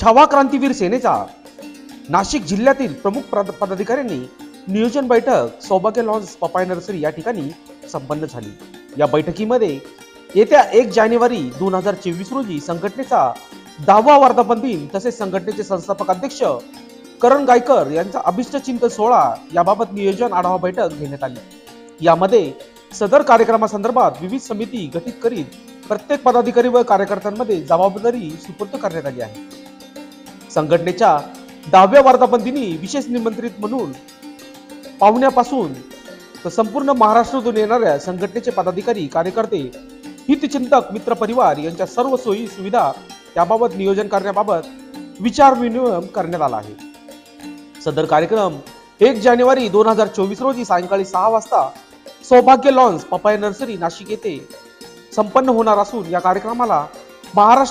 छावा क्रांतीवीर सेनेचा नाशिक जिल्ह्यातील प्रमुख पदाधिकाऱ्यांनी नियोजन बैठक सौभाग्य लॉन्स पपाय नर्सरी या ठिकाणी संपन्न झाली। या बैठकीमध्ये येत्या 1 जानेवारी 2024 रोजी संघटनेचा 10वा वर्धापन दिन तसेच संघटनेचे संस्थापक अध्यक्ष करण गायकर यांचा अभिष्ट चिंतन सोहळा याबाबत नियोजन आढावा बैठक घेण्यात आली। यामध्ये सदर कार्यक्रमासंदर्भात विविध समिती गठीत करीत प्रत्येक पदाधिकारी व कार्यकर्त्यांमध्ये जबाबदारी सुपूर्द करण्यात आली आहे। संघटनेच्या 10व्या वर्धापन दिनी विशेष निमंत्रित म्हणून पाहुण्यापासून तर संपूर्ण महाराष्ट्रातून येणाऱ्या संघटनेचे पदाधिकारी कार्यकर्ते हितचिंतक मित्र परिवार यांच्या सर्व सोयी सुविधा याबाबत नियोजन करण्याबाबत विचार विनिमय करण्यात आला आहे। सदर कार्यक्रम 1 जानेवारी 2024 रोजी सायंकाळी 6 वाजता सौभाग्य लॉन्स पपाय नर्सरी नाशिक येथे संपन्न होणार असून या कार्यक्रमाला महाराष्ट्र